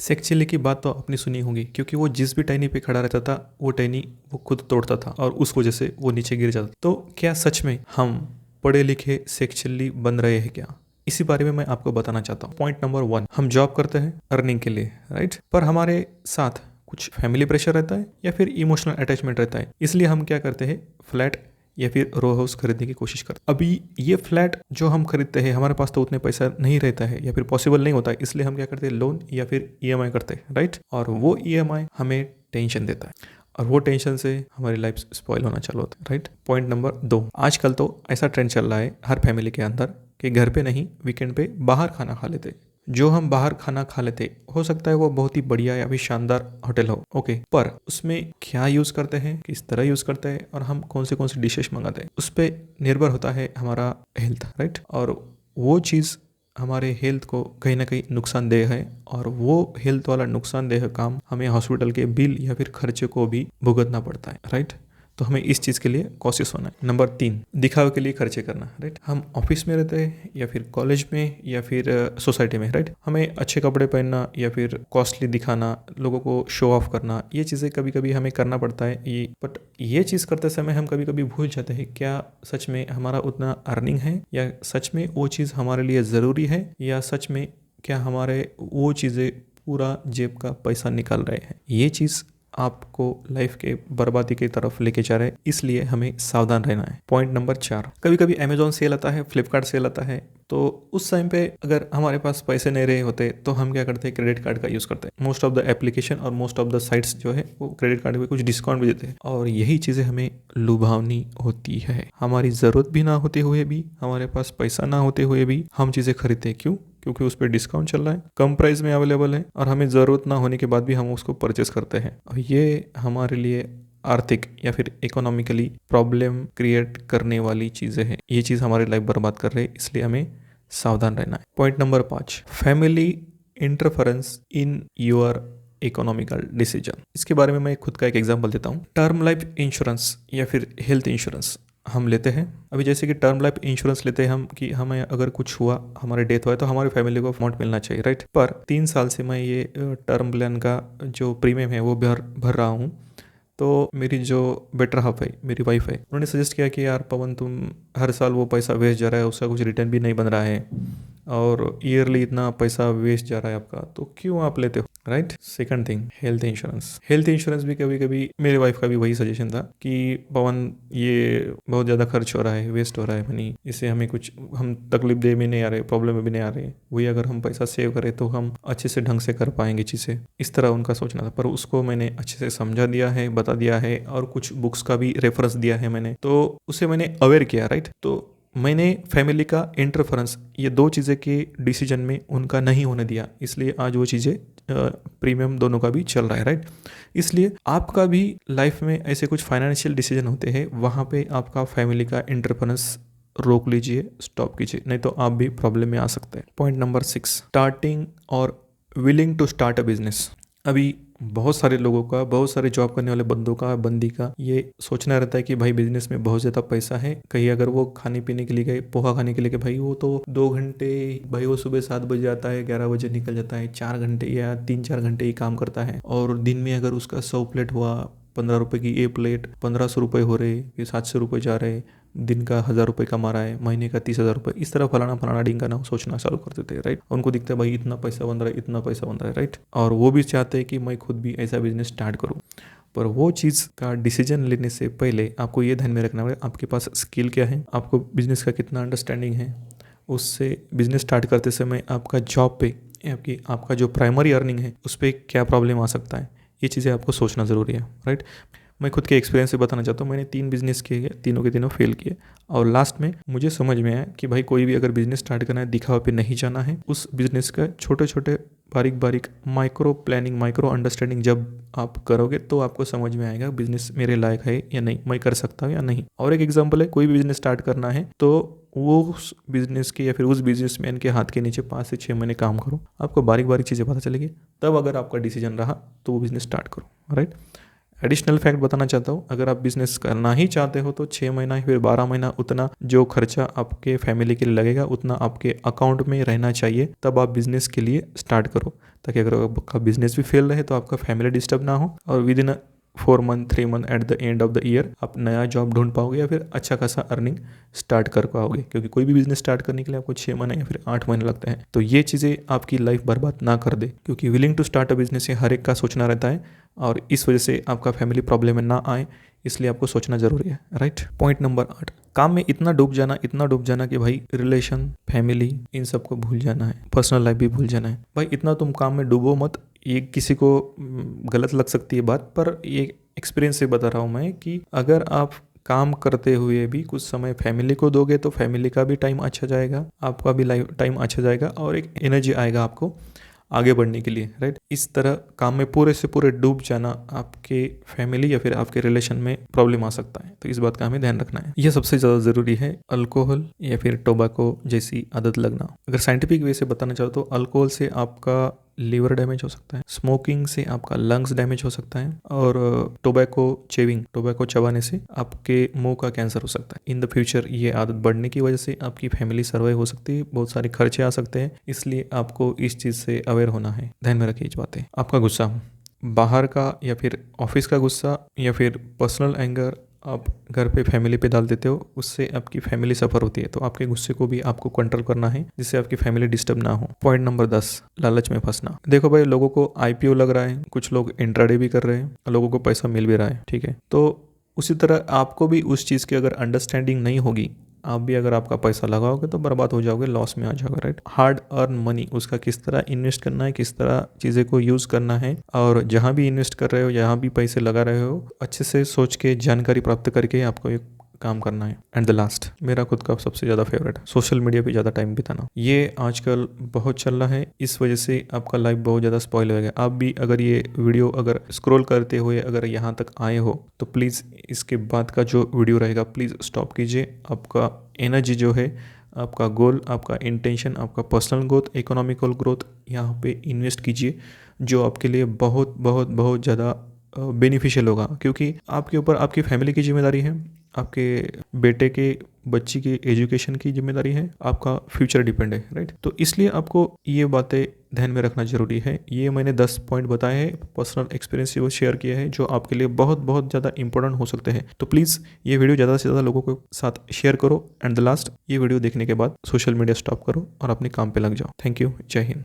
शेख की बात तो आपने सुनी होगी, क्योंकि वो जिस भी टहनी पे खड़ा रहता था वो टहनी वो खुद तोड़ता था और उस वजह से वो नीचे गिर जाता। तो क्या सच में हम पढ़े लिखे शेख बन रहे हैं क्या? इसी बारे में मैं आपको बताना चाहता हूँ। पॉइंट नंबर 1, हम जॉब करते हैं अर्निंग के लिए, राइट? पर हमारे साथ कुछ फैमिली प्रेशर रहता है या फिर इमोशनल अटैचमेंट रहता है, इसलिए हम क्या करते हैं, फ्लैट या फिर रो हाउस खरीदने की कोशिश करते हैं। अभी ये फ्लैट जो हम खरीदते हैं, हमारे पास तो उतने पैसा नहीं रहता है या फिर पॉसिबल नहीं होता है, इसलिए हम क्या करते हैं, लोन या फिर ईएमआई करते हैं, राइट? और वो ईएमआई हमें टेंशन देता है और वो टेंशन से हमारी लाइफ स्पॉइल होना चालू होता है, राइट? पॉइंट नंबर 2, आजकल तो ऐसा ट्रेंड चल रहा है हर फैमिली के अंदर कि घर पे नहीं, वीकेंड पे बाहर खाना खा लेते। जो हम बाहर खाना खा लेते, हो सकता है वो बहुत ही बढ़िया या फिर शानदार होटल हो, ओके, पर उसमें क्या यूज़ करते हैं, किस तरह यूज़ करते हैं और हम कौन से डिशेस मंगाते हैं, उस पर निर्भर होता है हमारा हेल्थ, राइट? और वो चीज़ हमारे हेल्थ को कहीं ना कहीं नुकसानदेह है और वो हेल्थ वाला नुकसानदेह काम हमें हॉस्पिटल के बिल या फिर खर्चे को भी भुगतना पड़ता है, राइट? तो हमें इस चीज़ के लिए कॉशियस होना है। नंबर 3, दिखावे के लिए खर्चे करना, राइट? हम ऑफिस में रहते हैं या फिर कॉलेज में या फिर सोसाइटी में, राइट? हमें अच्छे कपड़े पहनना या फिर कॉस्टली दिखाना, लोगों को शो ऑफ करना, ये चीज़ें कभी कभी हमें करना पड़ता है। बट ये चीज़ करते समय हम कभी कभी भूल जाते हैं, क्या सच में हमारा उतना अर्निंग है, या सच में वो चीज़ हमारे लिए ज़रूरी है, या सच में क्या हमारे वो चीज़ें पूरा जेब का पैसा निकाल रहे हैं। ये चीज़ आपको लाइफ के बर्बादी की तरफ लेके जा रहे हैं, इसलिए हमें सावधान रहना है। पॉइंट नंबर 4, कभी कभी अमेजोन सेल आता है, फ्लिपकार्ट सेल आता है, तो उस टाइम पे अगर हमारे पास पैसे नहीं रहे होते तो हम क्या करते हैं, क्रेडिट कार्ड का यूज़ करते हैं। मोस्ट ऑफ द एप्लीकेशन और मोस्ट ऑफ द साइट्स जो है वो क्रेडिट कार्ड पे कुछ डिस्काउंट भी देते हैं और यही चीज़ें हमें लुभावनी होती है। हमारी ज़रूरत भी ना होते हुए भी, हमारे पास पैसा ना होते हुए भी हम चीज़ें खरीदते हैं। क्यों? क्योंकि उस पर डिस्काउंट चल रहा है, कम प्राइस में अवेलेबल है और हमें ज़रूरत ना होने के बाद भी हम उसको परचेस करते हैं। और ये हमारे लिए आर्थिक या फिर इकोनॉमिकली प्रॉब्लम क्रिएट करने वाली चीज़ें हैं। ये चीज़ हमारी लाइफ बर्बाद कर रही है, इसलिए हमें सावधान रहना है। Point number 5, family interference in your economical decision. इसके बारे में मैं खुद का एक एग्जांपल देता हूँ। टर्म लाइफ इंश्योरेंस या फिर हेल्थ इंश्योरेंस हम लेते हैं। अभी जैसे कि टर्म लाइफ इंश्योरेंस लेते हैं हम कि हमें अगर कुछ हुआ, हमारे डेथ हुआ, तो हमारी फैमिली को अमाउंट मिलना चाहिए, राइट? पर 3 साल से मैं ये टर्म प्लान का जो प्रीमियम है वो भर रहा हूँ। तो मेरी जो बेटर हाफ है, मेरी वाइफ है, उन्होंने सजेस्ट किया कि यार पवन, तुम हर साल वो पैसा वेस्ट जा रहा है, उसका कुछ रिटर्न भी नहीं बन रहा है और ईयरली इतना पैसा वेस्ट जा रहा है आपका, तो क्यों आप लेते हो, right? Second thing, health insurance. Health insurance भी कभी कभी मेरे वाइफ का भी वही सजेशन था कि पवन, ये बहुत ज़्यादा खर्च हो रहा है, वेस्ट हो रहा है मनी, इससे हमें कुछ, हम तकलीफ दे भी नहीं आ रहे, प्रॉब्लम में भी नहीं आ रहे, वही अगर हम पैसा सेव करें तो हम अच्छे से ढंग से कर पाएंगे चीज़ें। इस तरह उनका सोचना था, पर उसको मैंने अच्छे से समझा दिया है, बता दिया है और कुछ बुक्स का भी रेफरेंस दिया है मैंने, तो उसे मैंने अवेयर किया, राइट? तो मैंने फैमिली का इंटरफेरेंस, ये 2 चीज़ें के डिसीजन में उनका नहीं होने दिया, इसलिए आज वो चीज़ें प्रीमियम दोनों का भी चल रहा है, राइट? इसलिए आपका भी लाइफ में ऐसे कुछ फाइनेंशियल डिसीजन होते हैं, वहाँ पे आपका फैमिली का इंटरफेरेंस रोक लीजिए, स्टॉप कीजिए, नहीं तो आप भी प्रॉब्लम में आ सकते हैं। पॉइंट नंबर 6, स्टार्टिंग और willing to start a business. अभी बहुत सारे लोगों का, बहुत सारे जॉब करने वाले बंदों का, बंदी का ये सोचना रहता है कि भाई बिजनेस में बहुत ज़्यादा पैसा है, कहीं अगर वो खाने पीने के लिए गए, पोहा खाने के लिए गए, भाई वो तो 2 घंटे, भाई वो सुबह 7 बजे आता है, 11 बजे निकल जाता है, 4 घंटे या 3-4 घंटे ही काम करता है और दिन में अगर उसका 100 प्लेट हुआ, 15 रुपए की एक प्लेट 1500 रुपये हो रहे, फिर 700 रुपये जा रहे, दिन का 1000 रुपये कमा रहा है, महीने का 30,000 रुपये, इस तरह फलाना डिंगा ना सोचना चालू कर देते हैं, राइट? उनको दिखता है भाई इतना पैसा बन रहा है, इतना पैसा बन रहा है, राइट? और वो भी चाहते हैं कि मैं खुद भी ऐसा बिजनेस स्टार्ट करूँ। पर वो चीज़ का डिसीजन लेने से पहले आपको ये ध्यान में रखना है, आपके पास स्किल क्या है, आपको बिजनेस का कितना अंडरस्टैंडिंग है, उससे बिजनेस स्टार्ट करते समय आपका जॉब पे आपका जो प्राइमरी अर्निंग है उस पर क्या प्रॉब्लम आ सकता है, ये चीज़ें आपको सोचना ज़रूरी है, राइट? मैं खुद के एक्सपीरियंस से बताना चाहता हूँ, मैंने 3 बिजनेस किए, तीनों के तीनों फेल किए और लास्ट में मुझे समझ में आया कि भाई कोई भी अगर बिजनेस स्टार्ट करना है, दिखावा पे नहीं जाना है, उस बिजनेस का छोटे छोटे बारीक माइक्रो प्लानिंग, माइक्रो अंडरस्टैंडिंग जब आप करोगे तो आपको समझ में आएगा बिजनेस मेरे लायक है या नहीं, मैं कर सकता हूँ या नहीं। और एक एग्जाम्पल है, कोई भी बिजनेस स्टार्ट करना है तो वो उस बिजनेस के या फिर उस बिजनेसमैन के हाथ के नीचे 5 से 6 महीने काम करो, आपको बारीक चीज़ें पता चलेगी, तब अगर आपका डिसीजन रहा तो वो बिजनेस स्टार्ट करो, राइट? एडिशनल फैक्ट बताना चाहता हूँ, अगर आप बिजनेस करना ही चाहते हो तो 6 महीना या फिर 12 महीना उतना जो खर्चा आपके फैमिली के लिए लगेगा उतना आपके अकाउंट में रहना चाहिए, तब आप बिजनेस के लिए स्टार्ट करो, ताकि अगर आपका बिजनेस भी फेल रहे तो आपका फैमिली डिस्टर्ब ना हो और with in 4 month 3 month at the end of the year आप नया जॉब ढूंढ पाओगे या फिर अच्छा खासा अर्निंग स्टार्ट कर पाओगे, क्योंकि कोई भी बिजनेस स्टार्ट करने के लिए आपको 6 महीने या फिर 8 महीने लगते हैं। तो ये चीज़ें आपकी लाइफ बर्बाद ना कर दे, क्योंकि willing to start a business ये हर एक का सोचना रहता है और इस वजह से आपका फैमिली प्रॉब्लम में ना आए, इसलिए आपको सोचना जरूरी है, राइट। पॉइंट नंबर 8, काम में इतना डूब जाना कि भाई रिलेशन, फैमिली, इन सबको भूल जाना है, पर्सनल लाइफ भी भूल जाना है। भाई इतना तुम काम में डूबो मत। ये किसी को गलत लग सकती है बात, पर ये एक्सपीरियंस से बता रहा हूँ मैं कि अगर आप काम करते हुए भी कुछ समय फैमिली को दोगे तो फैमिली का भी टाइम अच्छा जाएगा, आपका भी लाइफ टाइम अच्छा जाएगा और एक एनर्जी आएगा आपको आगे बढ़ने के लिए, राइट। इस तरह काम में पूरे से पूरे डूब जाना आपके फैमिली या फिर आपके रिलेशन में प्रॉब्लम आ सकता है, तो इस बात का हमें ध्यान रखना है। यह सबसे ज़्यादा ज़रूरी है अल्कोहल या फिर टोबैको जैसी आदत लगना। अगर साइंटिफिक वे से बताना चाहो तो अल्कोहल से आपका लीवर डैमेज हो सकता है, स्मोकिंग से आपका लंग्स डैमेज हो सकता है और टोबैको चबाने से आपके मुंह का कैंसर हो सकता है। इन द फ्यूचर ये आदत बढ़ने की वजह से आपकी फैमिली सर्वाइव हो सकती है, बहुत सारे खर्चे आ सकते हैं, इसलिए आपको इस चीज़ से अवेयर होना है। ध्यान में रखिए इस बातें। आपका गुस्सा, बाहर का या फिर ऑफिस का गुस्सा या फिर पर्सनल एंगर आप घर पे फैमिली पे डाल देते हो, उससे आपकी फैमिली सफ़र होती है। तो आपके गुस्से को भी आपको कंट्रोल करना है जिससे आपकी फैमिली डिस्टर्ब ना हो। पॉइंट नंबर 10, लालच में फंसना। देखो भाई, लोगों को आईपीओ लग रहा है, कुछ लोग इंट्राडे भी कर रहे हैं, लोगों को पैसा मिल भी रहा है, ठीक है। तो उसी तरह आपको भी उस चीज़ की अगर अंडरस्टैंडिंग नहीं होगी, आप भी अगर आपका पैसा लगाओगे तो बर्बाद हो जाओगे, लॉस में आ जाओगे, राइट। हार्ड अर्न मनी, उसका किस तरह इन्वेस्ट करना है, किस तरह चीज़ें को यूज़ करना है, और जहाँ भी इन्वेस्ट कर रहे हो, जहाँ भी पैसे लगा रहे हो, अच्छे से सोच के जानकारी प्राप्त करके आपको एक काम करना है। एंड द लास्ट, मेरा खुद का सबसे ज़्यादा फेवरेट, सोशल मीडिया पे ज़्यादा टाइम बिताना। ये आजकल बहुत चल रहा है, इस वजह से आपका लाइफ बहुत ज़्यादा स्पॉइल हो गया। आप भी अगर ये वीडियो अगर स्क्रॉल करते हुए अगर यहाँ तक आए हो तो प्लीज़ इसके बाद का जो वीडियो रहेगा प्लीज़ स्टॉप कीजिए। आपका एनर्जी जो है, आपका गोल, आपका इंटेंशन, आपका पर्सनल ग्रोथ, इकोनॉमिकल ग्रोथ यहाँ पे इन्वेस्ट कीजिए, जो आपके लिए बहुत बहुत बहुत ज़्यादा बेनिफिशियल होगा, क्योंकि आपके ऊपर आपकी फैमिली की जिम्मेदारी है, आपके बेटे के बच्ची की एजुकेशन की जिम्मेदारी है, आपका फ्यूचर डिपेंड है, राइट। तो इसलिए आपको ये बातें ध्यान में रखना जरूरी है। ये मैंने 10 पॉइंट बताए हैं, पर्सनल एक्सपीरियंस से वो शेयर किया है, जो आपके लिए बहुत बहुत ज़्यादा इंपॉर्टेंट हो सकते हैं। तो प्लीज़ ये वीडियो ज़्यादा से ज़्यादा लोगों के साथ शेयर करो। एंड द लास्ट, ये वीडियो देखने के बाद सोशल मीडिया स्टॉप करो और अपने काम पे लग जाओ। थैंक यू, जय हिंद।